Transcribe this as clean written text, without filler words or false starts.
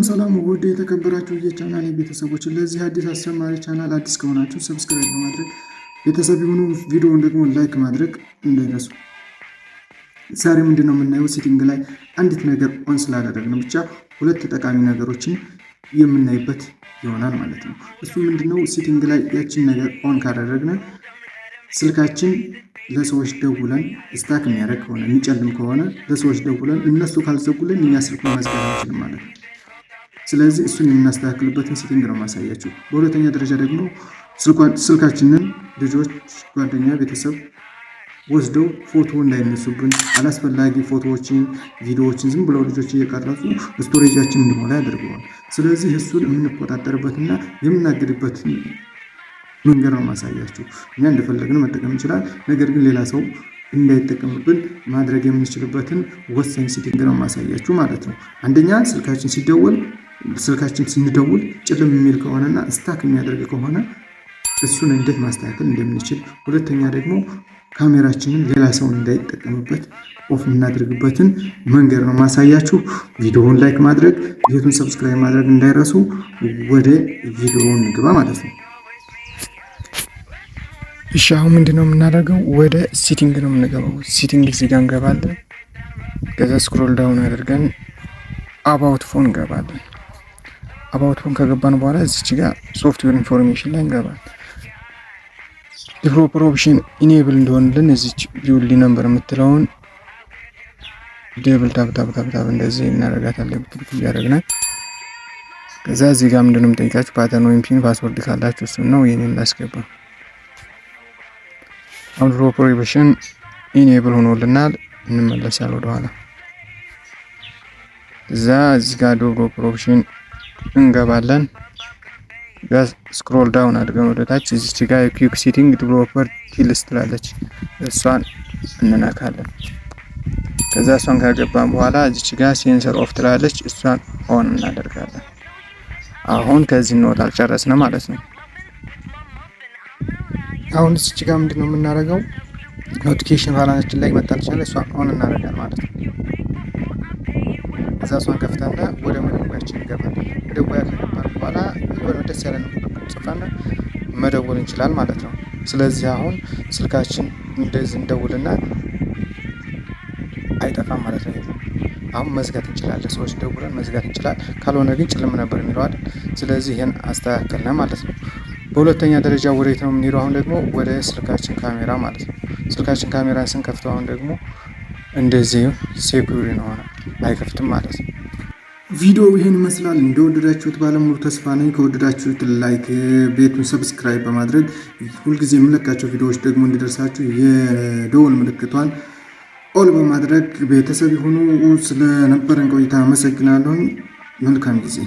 ሰላም ውድ የተከበራችሁ የቻናሌ ቤተሰቦች፣ ለዚህ አዲስ አስተማሪ ቻናል አዲስ ከሆናችሁ ሰብስክራይብ በማድረግ ቤተሰብ የሆኑ ቪዲዮውን ደግሞ ላይክ ማድረግ እንዳይረሱ። ዛሬ ምንድነው የምናየው? ሴቲንግ ላይ አንዲት ነገር ኦን ስላደረግን ብቻ ሁለት ጠቃሚ ነገሮችን የምናይበት ይሆናል ማለት ነው። እሱ ምንድነው? ሴቲንግ ላይ ያችን ነገር ኦን ካደረግን ስልካችን ለሰዎች ደውለን ስታክ የሚያደርግ ከሆነ የሚጨልም ከሆነ ለሰዎች ደውለን እነሱ ካልዘጉልን እኛ ስልኩን መዝጋት አንችልም ማለት ነው። ስለዚህ እሱን የምናስተካክልበትን ሴቲንግ ነው ማሳያችሁ። በሁለተኛ ደረጃ ደግሞ ስልካችንን ልጆች፣ ጓደኛ፣ ቤተሰብ ወስደው ፎቶ እንዳይነሱብን አላስፈላጊ ፎቶዎችን፣ ቪዲዮዎችን ዝም ብለው ልጆች እየቀረጹ ስቶሬጃችን እንዲሞላ ያደርገዋል። ስለዚህ እሱን የምንቆጣጠርበትና የምናግድበት መንገድ ነው ማሳያችሁ። እኛ እንደፈለግን መጠቀም እንችላል፣ ነገር ግን ሌላ ሰው እንዳይጠቀምብን ማድረግ የምንችልበትን ወሳኝ ሴቲንግ ነው ማሳያችሁ ማለት ነው። አንደኛ ስልካችን ስንደውል ጭልም የሚል ከሆነና ስታክ የሚያደርግ ከሆነ እሱን እንዴት ማስተካከል እንደምንችል፣ ሁለተኛ ደግሞ ካሜራችንን ሌላ ሰው እንዳይጠቀምበት ኦፍ የምናደርግበትን መንገድ ነው ማሳያችሁ። ቪዲዮውን ላይክ ማድረግ፣ ቤቱን ሰብስክራይብ ማድረግ እንዳይረሱ። ወደ ቪዲዮውን እንግባ ማለት ነው። እሺ፣ አሁን ምንድነው የምናደርገው? ወደ ሴቲንግ ነው የምንገባው። ሴቲንግ እዚህ ጋር እንገባለን። ከዛ ስክሮል ዳውን አድርገን አባውት ፎን እንገባለን። አባውት ፎን ከገባን በኋላ እዚች ጋር ሶፍትዌር ኢንፎርሜሽን ላይ እንገባለን። ዲቨሎፐር ኦፕሽን ኢኔብል እንደሆነልን እዚች ቢውልድ ነምበር የምትለውን ዴብል ታብ እንደዚህ እናደርጋታለን። ክሊክ እያደረግን ከዛ እዚህ ጋር ምንድነው የምጠይቃችሁ ፓተርን ወይም ፒን ፓስወርድ ካላችሁ እሱን ነው የኔን ላስገባ። አሁን ዲቨሎፐር ኦፕሽን ኢኔብል ሆኖልናል። እንመለሳለን ወደኋላ። እዚህ ጋር ዲቨሎፐር ኦፕሽን እንገባለን። ስክሮል ዳውን አድርገን ወደ ታች እዚች ጋር የኩዊክ ሴቲንግ ዲቨሎፐር ቲልስ ትላለች፣ እሷን እንነካለን። ከዛ እሷን ካገባን በኋላ እዚች ጋር ሴንሰር ኦፍ ትላለች፣ እሷን ኦን እናደርጋለን። አሁን ከዚህ እንወጣል፣ ጨረስን ማለት ነው። አሁን እዚች ጋር ምንድነው የምናደርገው? ኖቲፊኬሽን ባላንሳችን ላይ መጣልቻለ፣ እሷን ኦን እናደርጋለን ማለት ነው። ከዛ እሷን ከፍተና ወደ መደወያችን እንገባለን። መደወያ ከገባን በኋላ የሆነ ደስ ያለን ጽፈን መደወል እንችላል ማለት ነው። ስለዚህ አሁን ስልካችን እንደዚህ እንደውልና አይጠፋም ማለት ነው። አሁን መዝጋት እንችላለን። ሰዎች ደውለን መዝጋት እንችላለን። ካልሆነ ግን ጭልም ነበር የሚለው አይደል? ስለዚህ ይሄን አስተካከልን ማለት ነው። በሁለተኛ ደረጃ ወዴት ነው የምንሄደው? አሁን ደግሞ ወደ ስልካችን ካሜራ ማለት ነው። ስልካችን ካሜራን ስንከፍተው አሁን ደግሞ እንደዚህ ሴኩሪ ነው አይከፍትም ማለት ነው። ቪዲዮ ይሄን ይመስላል። እንደወደዳችሁት ባለሙሉ ተስፋ ነኝ። ከወደዳችሁት ላይክ፣ ቤቱን ሰብስክራይብ በማድረግ ሁልጊዜ የምለቃቸው ቪዲዮዎች ደግሞ እንዲደርሳችሁ የደወል ምልክቷን ኦል በማድረግ ቤተሰብ ይሁኑ። ስለነበረን ቆይታ አመሰግናለሁ። መልካም ጊዜ